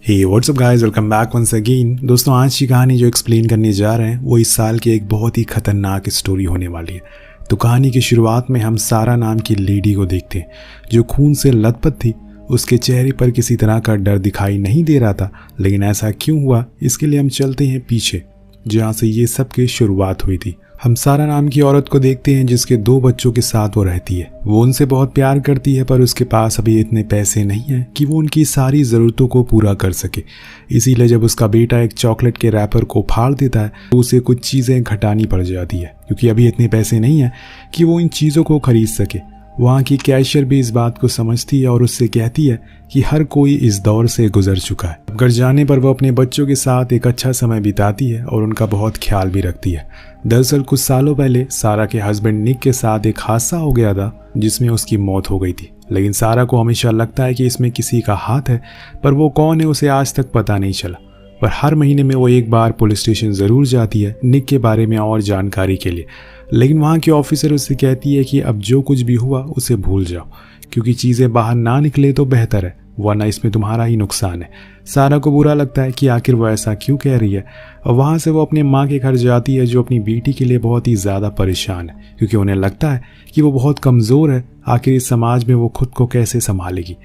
हे what's up guys, welcome back once again. दोस्तों, आज की कहानी जो एक्सप्लेन करने जा रहे हैं वो इस साल की एक बहुत ही खतरनाक स्टोरी होने वाली है। तो कहानी की शुरुआत में हम सारा नाम की लेडी को देखते हैं जो खून से लथपथ थी। उसके चेहरे पर किसी तरह का डर दिखाई नहीं दे रहा था, लेकिन ऐसा क्यों हुआ इसके लिए हम चलते हैं पीछे, जहाँ से ये सब की शुरुआत हुई थी। हम सारा नाम की औरत को देखते हैं जिसके 2 बच्चों के साथ वो रहती है। वो उनसे बहुत प्यार करती है, पर उसके पास अभी इतने पैसे नहीं हैं कि वो उनकी सारी ज़रूरतों को पूरा कर सके। इसीलिए जब उसका बेटा एक चॉकलेट के रैपर को फाड़ देता है तो उसे कुछ चीज़ें घटानी पड़ जाती है, क्योंकि अभी इतने पैसे नहीं हैं कि वो इन चीज़ों को खरीद सके। वहाँ की कैशियर भी इस बात को समझती है और उससे कहती है कि हर कोई इस दौर से गुजर चुका है। घर जाने पर वो अपने बच्चों के साथ एक अच्छा समय बिताती है और उनका बहुत ख्याल भी रखती है। दरअसल कुछ सालों पहले सारा के हस्बैंड निक के साथ एक हादसा हो गया था जिसमें उसकी मौत हो गई थी, लेकिन सारा को हमेशा लगता है कि इसमें किसी का हाथ है, पर वो कौन है उसे आज तक पता नहीं चला। पर हर महीने में वो एक बार पुलिस स्टेशन ज़रूर जाती है निक के बारे में और जानकारी के लिए, लेकिन वहाँ की ऑफिसर उससे कहती है कि अब जो कुछ भी हुआ उसे भूल जाओ, क्योंकि चीज़ें बाहर ना निकले तो बेहतर है, वरना इसमें तुम्हारा ही नुकसान है। सारा को बुरा लगता है कि आखिर वो ऐसा क्यों कह रही है, और वहाँ से वो अपने माँ के घर जाती है जो अपनी बेटी के लिए बहुत ही ज़्यादा परेशान है, क्योंकि उन्हें लगता है कि वो बहुत कमज़ोर है। आखिर इस समाज में वो खुद को कैसे संभालेगी।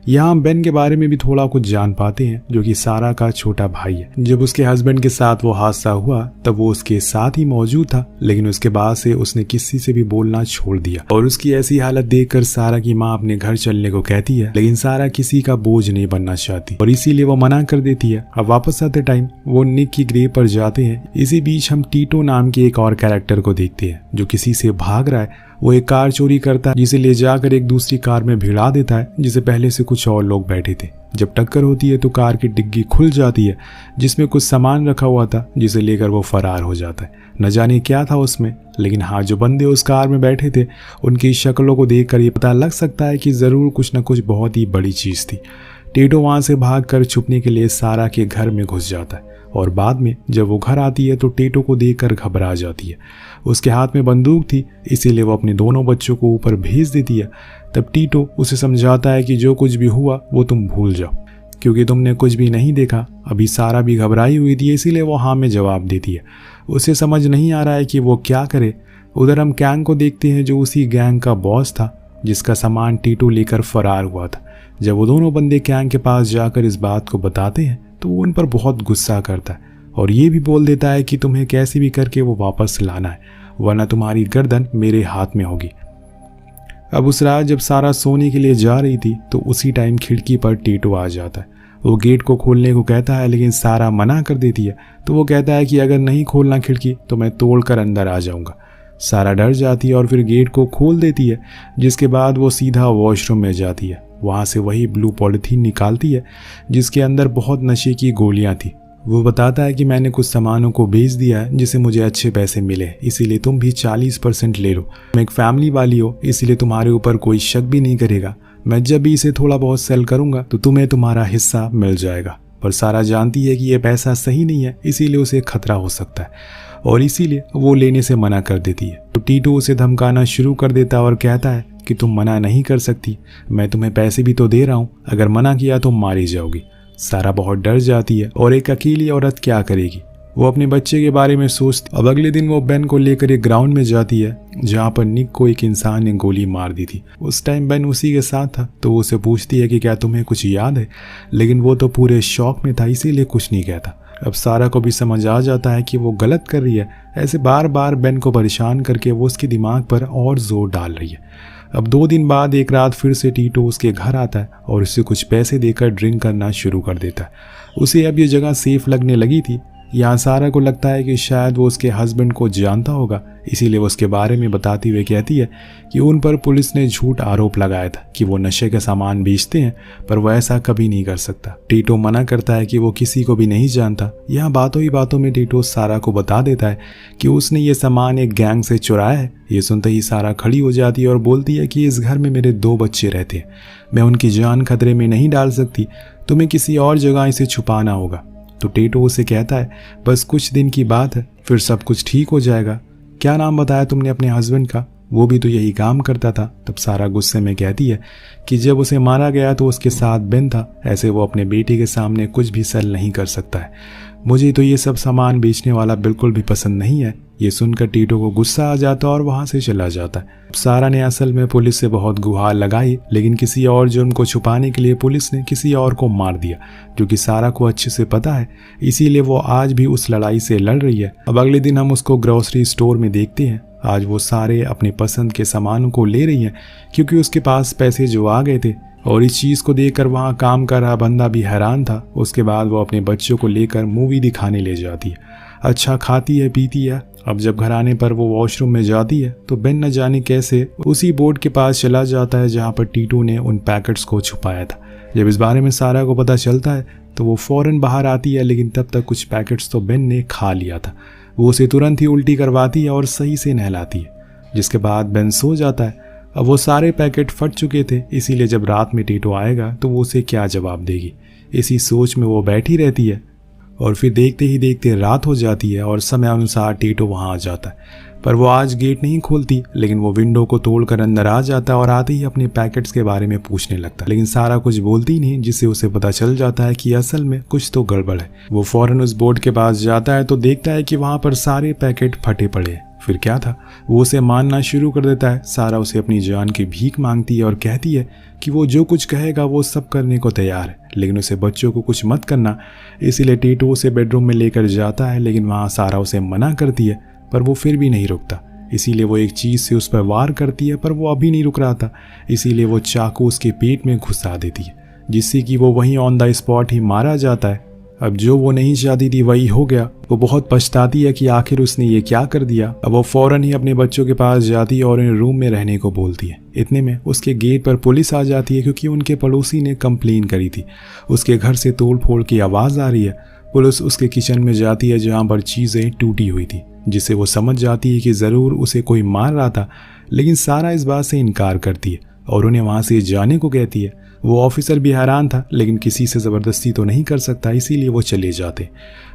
यहाँ हम बेन के बारे में भी थोड़ा कुछ जान पाते हैं, जो कि सारा का छोटा भाई है। जब उसके हस्बैंड के साथ वो हादसा हुआ तब वो उसके साथ ही मौजूद था, लेकिन उसके बाद से उसने किसी से भी बोलना छोड़ दिया। और उसकी ऐसी हालत देखकर सारा की माँ अपने घर चलने को कहती है, लेकिन सारा किसी का बोझ नहीं बनना चाहती और इसीलिए वो मना कर देती है। अब वापस आते टाइम वो निक की ग्रेव पर जाते हैं। इसी बीच हम टीटो नाम के एक और कैरेक्टर को देखते हैं जो किसी से भाग रहा है। वो एक कार चोरी करता है जिसे ले जाकर एक दूसरी कार में भिड़ा देता है जिसे पहले से कुछ और लोग बैठे थे। जब टक्कर होती है तो कार की डिग्गी खुल जाती है जिसमें कुछ सामान रखा हुआ था, जिसे लेकर वो फरार हो जाता है। न जाने क्या था उसमें, लेकिन हाँ, जो बंदे उस कार में बैठे थे उनकी शक्लों को देखकर ये पता लग सकता है कि ज़रूर कुछ न कुछ बहुत ही बड़ी चीज़ थी। टीटो वहाँ से भागकर छुपने के लिए सारा के घर में घुस जाता है और बाद में जब वो घर आती है तो टीटो को देखकर घबरा जाती है। उसके हाथ में बंदूक थी, इसीलिए वो अपने दोनों बच्चों को ऊपर भेज देती है। तब टीटो उसे समझाता है कि जो कुछ भी हुआ वो तुम भूल जाओ, क्योंकि तुमने कुछ भी नहीं देखा। अभी सारा भी घबराई हुई थी, इसीलिए वो हाँ में जवाब देती है। उसे समझ नहीं आ रहा है कि वो क्या करे। उधर हम कैंग को देखते हैं जो उसी गैंग का बॉस था जिसका सामान टीटो लेकर फरार हुआ था। जब वो दोनों बंदे कैंग के पास जाकर इस बात को बताते हैं तो वो उन पर बहुत गुस्सा करता है और ये भी बोल देता है कि तुम्हें कैसे भी करके वो वापस लाना है, वरना तुम्हारी गर्दन मेरे हाथ में होगी। अब उस रात जब सारा सोने के लिए जा रही थी तो उसी टाइम खिड़की पर टीटो आ जाता है। वो गेट को खोलने को कहता है, लेकिन सारा मना कर देती है। तो वो कहता है कि अगर नहीं खोलना खिड़की तो मैं तोड़कर अंदर आ जाऊंगा। सारा डर जाती है और फिर गेट को खोल देती है, जिसके बाद वो सीधा वॉशरूम में जाती है। वहाँ से वही ब्लू पॉलिथीन निकालती है जिसके अंदर बहुत नशे की गोलियां थी। वो बताता है कि मैंने कुछ सामानों को बेच दिया है जिसे मुझे अच्छे पैसे मिले, इसीलिए तुम भी 40% ले लो। मैं एक फैमिली वाली हो, इसीलिए तुम्हारे ऊपर कोई शक भी नहीं करेगा। मैं जब भी इसे थोड़ा बहुत सेल करूंगा तो तुम्हें तुम्हारा हिस्सा मिल जाएगा। पर सारा जानती है कि यह पैसा सही नहीं है, इसीलिए उसे खतरा हो सकता है और इसीलिए वो लेने से मना कर देती है। तो टीटो उसे धमकाना शुरू कर देता है और कहता है कि तुम मना नहीं कर सकती, मैं तुम्हें पैसे भी तो दे रहा हूँ, अगर मना किया तो मारी जाओगी। सारा बहुत डर जाती है और एक अकेली औरत क्या करेगी। वो अपने बच्चे के बारे में सोचती। अब अगले दिन वो बेन को लेकर एक ग्राउंड में जाती है जहाँ पर निक को एक इंसान ने गोली मार दी थी। उस टाइम बेन उसी के साथ था, तो वो उसे पूछती है कि क्या तुम्हें कुछ याद है, लेकिन वो तो पूरे शौक में था, इसीलिए कुछ नहीं कहता। अब सारा को भी समझ आ जाता है कि वो गलत कर रही है। ऐसे बार बार बेन को परेशान करके वो उसके दिमाग पर और जोर डाल रही है। अब 2 दिन बाद एक रात फिर से टीटो उसके घर आता है और उसे कुछ पैसे देकर ड्रिंक करना शुरू कर देता है। उसे अब ये जगह सेफ लगने लगी थी। यहाँ सारा को लगता है कि शायद वो उसके हस्बैंड को जानता होगा, इसीलिए वो उसके बारे में बताते हुए कहती है कि उन पर पुलिस ने झूठ आरोप लगाया था कि वो नशे का सामान बेचते हैं, पर वो ऐसा कभी नहीं कर सकता। टीटो मना करता है कि वो किसी को भी नहीं जानता। यहाँ बातों ही बातों में टीटो सारा को बता देता है कि उसने ये सामान एक गैंग से चुराया है। ये सुनते ही सारा खड़ी हो जाती है और बोलती है कि इस घर में मेरे 2 बच्चे रहते हैं, मैं उनकी जान खतरे में नहीं डाल सकती, तुम्हें किसी और जगह इसे छुपाना होगा। तो टीटो उसे कहता है, बस कुछ दिन की बात है, फिर सब कुछ ठीक हो जाएगा। क्या नाम बताया तुमने अपने हस्बैंड का? वो भी तो यही काम करता था। तब सारा गुस्से में कहती है कि जब उसे मारा गया तो उसके साथ बेन था, ऐसे वो अपने बेटे के सामने कुछ भी सेल नहीं कर सकता है। मुझे तो ये सब सामान बेचने वाला बिल्कुल भी पसंद नहीं है। ये सुनकर टीटो को गुस्सा आ जाता और वहां से चला जाता है। सारा ने असल में पुलिस से बहुत गुहार लगाई, लेकिन किसी और जुर्म को छुपाने के लिए पुलिस ने किसी और को मार दिया, जो कि सारा को अच्छे से पता है। इसीलिए वो आज भी उस लड़ाई से लड़ रही है। अब अगले दिन हम उसको ग्रोसरी स्टोर में देखते हैं। आज वो सारे अपनी पसंद के सामानों को ले रही है क्योंकि उसके पास पैसे जो आ गए थे, और इस चीज़ को देखकर वहाँ काम कर रहा बंदा भी हैरान था। उसके बाद वो अपने बच्चों को लेकर मूवी दिखाने ले जाती है। अच्छा खाती है पीती है। अब जब घर आने पर वो वॉशरूम में जाती है तो बेन न जाने कैसे उसी बोर्ड के पास चला जाता है जहाँ पर टीटू ने उन पैकेट्स को छुपाया था। जब इस बारे में सारा को पता चलता है तो वो फौरन बाहर आती है, लेकिन तब तक कुछ पैकेट्स तो बेन ने खा लिया था। वो उसे तुरंत ही उल्टी करवाती है और सही से नहलाती है, जिसके बाद बेन सो जाता है। अब वो सारे पैकेट फट चुके थे, इसीलिए जब रात में टीटो आएगा तो वो उसे क्या जवाब देगी, इसी सोच में वो बैठी रहती है। और फिर देखते ही देखते रात हो जाती है और समय अनुसार टीटो वहाँ आ जाता है। पर वो आज गेट नहीं खोलती, लेकिन वो विंडो को तोड़कर अंदर आ जाता है और आते ही अपने पैकेट्स के बारे में पूछने लगता है। लेकिन सारा कुछ बोलती नहीं, जिससे उसे पता चल जाता है कि असल में कुछ तो गड़बड़ है। वो फौरन उस बोर्ड के पास जाता है तो देखता है कि वहाँ पर सारे पैकेट फटे पड़े हैं। फिर क्या था, वो उसे मानना शुरू कर देता है। सारा उसे अपनी जान की भीख मांगती है और कहती है कि वो जो कुछ कहेगा वो सब करने को तैयार है, लेकिन उसे बच्चों को कुछ मत करना। इसीलिए टीटू उसे बेडरूम में लेकर जाता है, लेकिन वहाँ सारा उसे मना करती है, पर वो फिर भी नहीं रुकता। इसीलिए वो एक चीज़ से उस पर वार करती है, पर वो अभी नहीं रुक रहा था। इसीलिए वो चाकू उसके पेट में घुसा देती है, जिससे कि वो वहीं ऑन द स्पॉट ही मारा जाता है। अब जो वो नहीं चाहती थी वही हो गया। वो बहुत पछताती है कि आखिर उसने ये क्या कर दिया। अब वो फौरन ही अपने बच्चों के पास जाती है और उन्हें रूम में रहने को बोलती है। इतने में उसके गेट पर पुलिस आ जाती है, क्योंकि उनके पड़ोसी ने कंप्लेन करी थी। उसके घर से तोड़ फोड़ की आवाज़ आ रही है। पुलिस उसके किचन में जाती है जहाँ पर चीज़ें टूटी हुई थी, जिससे वो समझ जाती है कि ज़रूर उसे कोई मार रहा था। लेकिन सारा इस बात से इनकार करती है और उन्हें वहाँ से जाने को कहती है। वो ऑफिसर भी हैरान था, लेकिन किसी से ज़बरदस्ती तो नहीं कर सकता, इसीलिए वो चले जाते।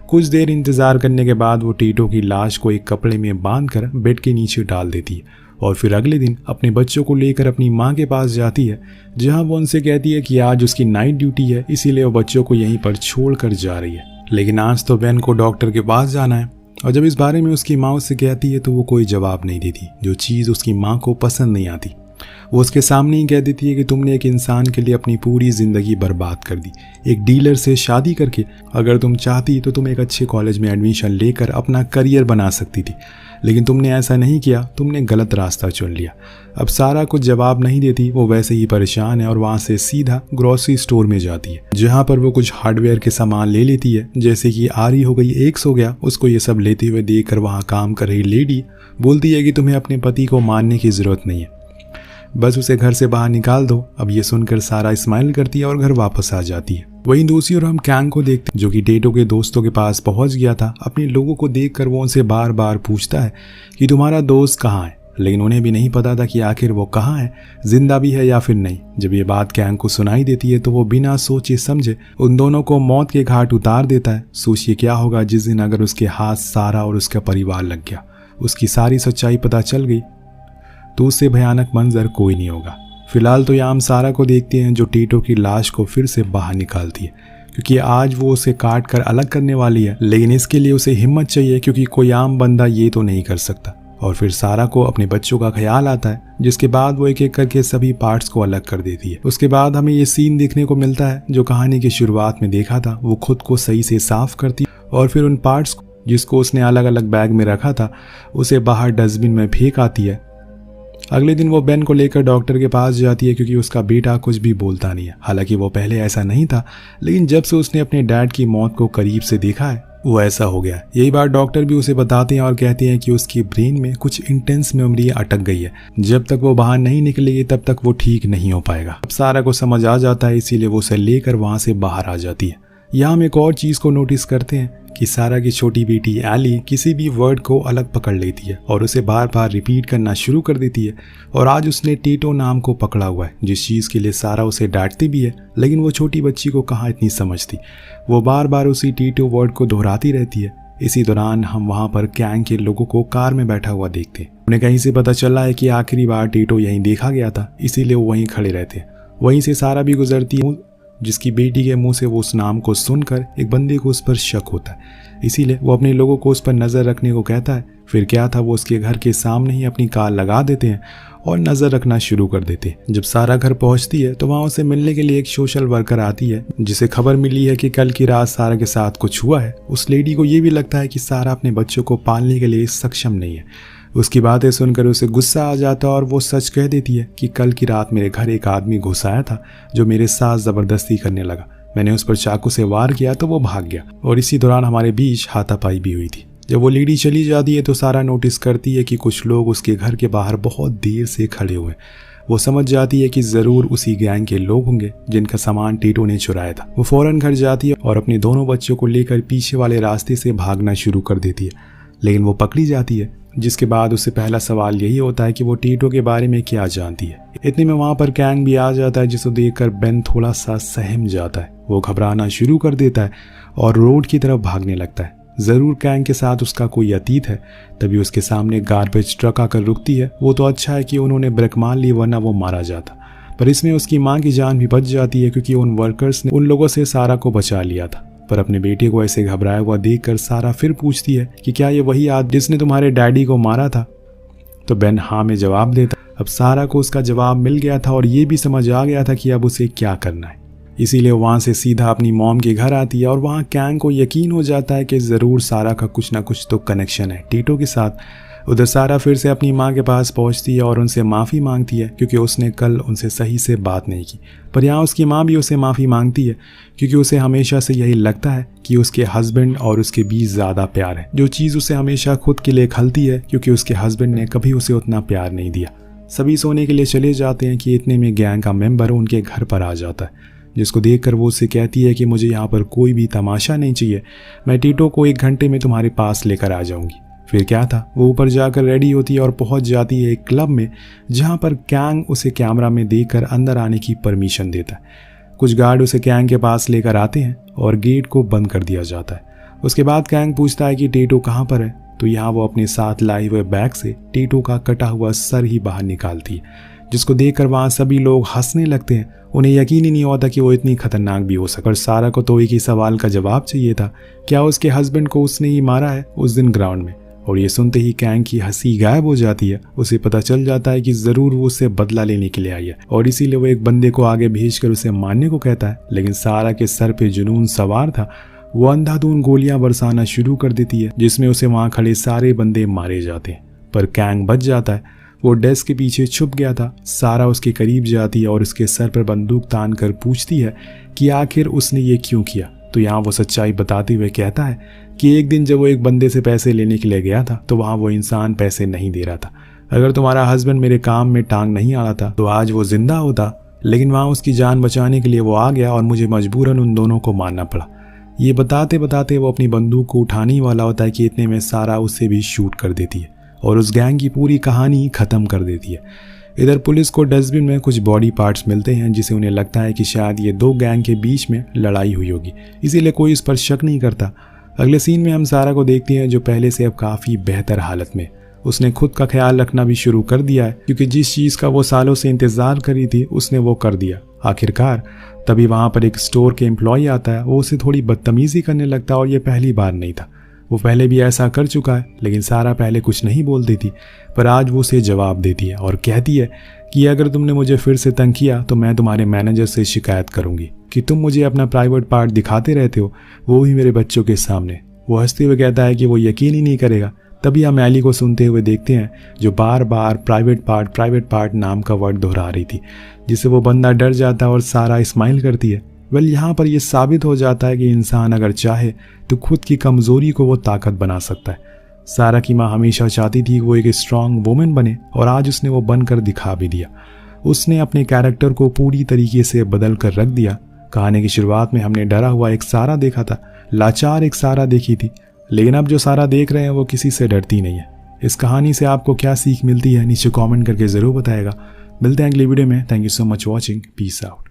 कुछ देर इंतज़ार करने के बाद वो टीटो की लाश को एक कपड़े में बांधकर बेड के नीचे डाल देती है और फिर अगले दिन अपने बच्चों को लेकर अपनी माँ के पास जाती है, जहाँ वो उनसे कहती है कि आज उसकी नाइट ड्यूटी है, इसीलिए वो बच्चों को यहीं पर छोड़ कर जा रही है। लेकिन आज तो बेन को डॉक्टर के पास जाना है। और जब इस बारे में उसकी माँ उससे कहती है तो वो कोई जवाब नहीं देती, जो चीज़ उसकी माँ को पसंद नहीं आती। वो उसके सामने ही कह देती है कि तुमने एक इंसान के लिए अपनी पूरी ज़िंदगी बर्बाद कर दी, एक डीलर से शादी करके। अगर तुम चाहती तो तुम एक अच्छे कॉलेज में एडमिशन लेकर अपना करियर बना सकती थी, लेकिन तुमने ऐसा नहीं किया, तुमने गलत रास्ता चुन लिया। अब सारा कुछ जवाब नहीं देती, वो वैसे ही परेशान है और वहाँ से सीधा ग्रोसरी स्टोर में जाती है, जहाँ पर वो कुछ हार्डवेयर के सामान ले लेती है, जैसे कि आरी हो गई, एक्स हो गया। उसको ये सब लेते हुए देखकर वहाँ काम कर रही लेडी बोलती है कि तुम्हें अपने पति को मारने की ज़रूरत नहीं है, बस उसे घर से बाहर निकाल दो। अब ये सुनकर सारा स्माइल करती है और घर वापस आ जाती है। वहीं दूसरी ओर हम कैंग को देखते हैं, जो कि टीटो के दोस्तों के पास पहुंच गया था। अपने लोगों को देखकर वो उनसे बार बार पूछता है कि तुम्हारा दोस्त कहाँ है, लेकिन उन्हें भी नहीं पता था कि आखिर वो कहाँ है, जिंदा भी है या फिर नहीं। जब ये बात कैंग को सुनाई देती है तो वो बिना सोचे समझे उन दोनों को मौत के घाट उतार देता है। सोचिए क्या होगा जिस दिन अगर उसके हाथ सारा और उसका परिवार लग गया, उसकी सारी सच्चाई पता चल गई, तो उससे भयानक मंजर कोई नहीं होगा। फिलहाल तो यहाँ हम सारा को देखते हैं, जो टीटो की लाश को फिर से बाहर निकालती है, क्योंकि आज वो उसे काट कर अलग करने वाली है। लेकिन इसके लिए उसे हिम्मत चाहिए, क्योंकि कोई आम बंदा ये तो नहीं कर सकता। और फिर सारा को अपने बच्चों का ख्याल आता है, जिसके बाद वो एक एक करके सभी पार्ट्स को अलग कर देती है। उसके बाद हमें ये सीन देखने को मिलता है जो कहानी की शुरुआत में देखा था। वो खुद को सही से साफ करती और फिर उन पार्ट्स को जिसको उसने अलग अलग बैग में रखा था उसे बाहर डस्टबिन में फेंक आती है। अगले दिन वो बेन को लेकर डॉक्टर के पास जाती है, क्योंकि उसका बेटा कुछ भी बोलता नहीं है। हालांकि वो पहले ऐसा नहीं था, लेकिन जब से उसने अपने डैड की मौत को करीब से देखा है वो ऐसा हो गया। यही बात डॉक्टर भी उसे बताते हैं और कहते हैं कि उसकी ब्रेन में कुछ इंटेंस मेमोरी अटक गई है, जब तक वो बाहर नहीं निकलेगी तब तक वो ठीक नहीं हो पाएगा। अब सारा को समझ आ जाता है, इसीलिए वो उसे लेकर वहां से बाहर आ जाती है। यहाँ हम एक और चीज़ को नोटिस करते हैं कि सारा की छोटी बेटी एली किसी भी वर्ड को अलग पकड़ लेती है और उसे बार बार रिपीट करना शुरू कर देती है। और आज उसने टीटो नाम को पकड़ा हुआ है, जिस चीज़ के लिए सारा उसे डांटती भी है, लेकिन वो छोटी बच्ची को कहाँ इतनी समझती। वो बार बार उसी टीटो वर्ड को दोहराती रहती है। इसी दौरान हम वहाँ पर कैंग के लोगों को कार में बैठा हुआ देखते हैं। उन्हें कहीं से पता चला है कि आखिरी बार टीटो यहीं देखा गया था, इसीलिए वो वहीं खड़े रहते हैं। वहीं से सारा भी गुजरती है, जिसकी बेटी के मुंह से वो उस नाम को सुनकर एक बंदे को उस पर शक होता है, इसीलिए वो अपने लोगों को उस पर नज़र रखने को कहता है। फिर क्या था, वो उसके घर के सामने ही अपनी कार लगा देते हैं और नज़र रखना शुरू कर देते हैं। जब सारा घर पहुंचती है तो वहाँ उसे मिलने के लिए एक सोशल वर्कर आती है, जिसे खबर मिली है कि कल की रात सारा के साथ कुछ हुआ है। उस लेडी को ये भी लगता है कि सारा अपने बच्चों को पालने के लिए सक्षम नहीं है। उसकी बातें सुनकर उसे गुस्सा आ जाता है और वो सच कह देती है कि कल की रात मेरे घर एक आदमी घुस आया था जो मेरे साथ ज़बरदस्ती करने लगा। मैंने उस पर चाकू से वार किया तो वो भाग गया और इसी दौरान हमारे बीच हाथापाई भी हुई थी। जब वो लेडी चली जाती है तो सारा नोटिस करती है कि कुछ लोग उसके घर के बाहर बहुत देर से खड़े हुए। वो समझ जाती है कि ज़रूर उसी गैंग के लोग होंगे जिनका सामान टीटो ने चुराया था। वो फौरन घर जाती है और अपने दोनों बच्चों को लेकर पीछे वाले रास्ते से भागना शुरू कर देती है, लेकिन वो पकड़ी जाती है। जिसके बाद उससे पहला सवाल यही होता है कि वो टीटो के बारे में क्या जानती है। इतने में वहाँ पर कैंग भी आ जाता है, जिसे देखकर बेन थोड़ा सा सहम जाता है। वो घबराना शुरू कर देता है और रोड की तरफ भागने लगता है। ज़रूर कैंग के साथ उसका कोई अतीत है। तभी उसके सामने गार्बेज ट्रक आकर रुकती है। वो तो अच्छा है कि उन्होंने ब्रेक मार ली, वरना वो मारा जाता। पर इसमें उसकी माँ की जान भी बच जाती है, क्योंकि उन वर्कर्स ने उन लोगों से सारा को बचा लिया था। पर अपने बेटे को ऐसे घबराया हुआ देखकर सारा फिर पूछती है कि क्या ये वही आदमी जिसने तुम्हारे डैडी को मारा था? तो बेन हाँ में जवाब देता। अब सारा को उसका जवाब मिल गया था और ये भी समझ आ गया था कि अब उसे क्या करना है। इसीलिए वहाँ से सीधा अपनी मॉम के घर आती है और वहाँ कैंग को यकीन हो जाता है कि ज़रूर सारा का कुछ ना कुछ तो कनेक्शन है टीटो के साथ। उधर सारा फिर से अपनी माँ के पास पहुँचती है और उनसे माफ़ी मांगती है, क्योंकि उसने कल उनसे सही से बात नहीं की। पर यहाँ उसकी माँ भी उसे माफ़ी मांगती है, क्योंकि उसे हमेशा से यही लगता है कि उसके हस्बैंड और उसके बीच ज़्यादा प्यार है, जो चीज़ उसे हमेशा खुद के लिए खलती है, क्योंकि उसके हस्बैंड ने कभी उसे उतना प्यार नहीं दिया। सभी सोने के लिए चले जाते हैं कि इतने में गैंग का मेंबर उनके घर पर आ जाता है, जिसको देखकर वो उससे कहती है कि मुझे यहाँ पर कोई भी तमाशा नहीं चाहिए, मैं टीटो को 1 घंटे में तुम्हारे पास लेकर आ जाऊँगी। फिर क्या था, वो ऊपर जाकर रेडी होती है और पहुंच जाती है एक क्लब में, जहां पर कैंग उसे कैमरा में देखकर अंदर आने की परमिशन देता है। कुछ गार्ड उसे कैंग के पास लेकर आते हैं और गेट को बंद कर दिया जाता है। उसके बाद कैंग पूछता है कि टीटो कहाँ पर है, तो यहाँ वो अपने साथ लाए हुए बैग से टीटो का कटा हुआ सर ही बाहर निकालती है, जिसको देखकर वहाँ सभी लोग हंसने लगते हैं। उन्हें यकीन ही नहीं होता कि वो इतनी खतरनाक भी हो सकती। और सारा को तो एक ही सवाल का जवाब चाहिए था, क्या उसके हस्बैंड को उसने ही मारा है उस दिन ग्राउंड में? और ये सुनते ही कैंग की हंसी गायब हो जाती है। उसे पता चल जाता है कि ज़रूर वो उससे बदला लेने के लिए आई है और इसीलिए वो एक बंदे को आगे भेजकर उसे मारने को कहता है। लेकिन सारा के सर पे जुनून सवार था, वो अंधाधुंध गोलियां बरसाना शुरू कर देती है, जिसमें उसे वहाँ खड़े सारे बंदे मारे जाते हैं। पर कैंग बच जाता है, वो डेस्क के पीछे छुप गया था। सारा उसके करीब जाती है और उसके सर पर बंदूक तान कर पूछती है कि आखिर उसने ये क्यों किया। तो यहाँ वो सच्चाई बताते हुए कहता है कि एक दिन जब वो एक बंदे से पैसे लेने के लिए गया था, तो वहाँ वो इंसान पैसे नहीं दे रहा था। अगर तुम्हारा हस्बैंड मेरे काम में टांग नहीं आ रहा था तो आज वो जिंदा होता, लेकिन वहाँ उसकी जान बचाने के लिए वो आ गया और मुझे मजबूरन उन दोनों को मारना पड़ा। ये बताते बताते वो अपनी बंदूक को उठाने ही वाला होता है कि इतने में सारा उससे भी शूट कर देती है और उस गैंग की पूरी कहानी ख़त्म कर देती है। इधर पुलिस को डस्टबिन में कुछ बॉडी पार्ट्स मिलते हैं, जिसे उन्हें लगता है कि शायद ये 2 गैंग के बीच में लड़ाई हुई होगी, इसीलिए कोई इस पर शक नहीं करता। अगले सीन में हम सारा को देखते हैं, जो पहले से अब काफ़ी बेहतर हालत में। उसने खुद का ख्याल रखना भी शुरू कर दिया है, क्योंकि जिस चीज़ का वो सालों से इंतज़ार करी थी उसने वो कर दिया आखिरकार। तभी वहाँ पर एक स्टोर के एम्प्लॉय आता है। वो उसे थोड़ी बदतमीज़ी करने लगता है और ये पहली बार नहीं था, वो पहले भी ऐसा कर चुका है। लेकिन सारा पहले कुछ नहीं बोलती थी, पर आज वो उसे जवाब देती है और कहती है कि अगर तुमने मुझे फिर से तंग किया तो मैं तुम्हारे मैनेजर से शिकायत करूंगी कि तुम मुझे अपना प्राइवेट पार्ट दिखाते रहते हो, वो भी मेरे बच्चों के सामने। वो हंसते हुए कहता है कि वो यकीन ही नहीं करेगा। तभी हम एली को सुनते हुए देखते हैं, जो बार बार प्राइवेट पार्ट नाम का वर्ड दोहरा रही थी, जिससे वो बंदा डर जाता है और सारा स्माइल करती है। वेल, यहाँ पर यह साबित हो जाता है कि इंसान अगर चाहे तो खुद की कमज़ोरी को वो ताकत बना सकता है। सारा की माँ हमेशा चाहती थी कि वो एक स्ट्रांग वुमेन बने, और आज उसने वो बनकर दिखा भी दिया। उसने अपने कैरेक्टर को पूरी तरीके से बदल कर रख दिया। कहानी की शुरुआत में हमने डरा हुआ एक सारा देखा था, लाचार एक सारा देखी थी, लेकिन अब जो सारा देख रहे हैं वो किसी से डरती नहीं है। इस कहानी से आपको क्या सीख मिलती है नीचे कमेंट करके ज़रूर बताएगा। मिलते हैं अगली वीडियो में। Thank you so much watching. Peace out.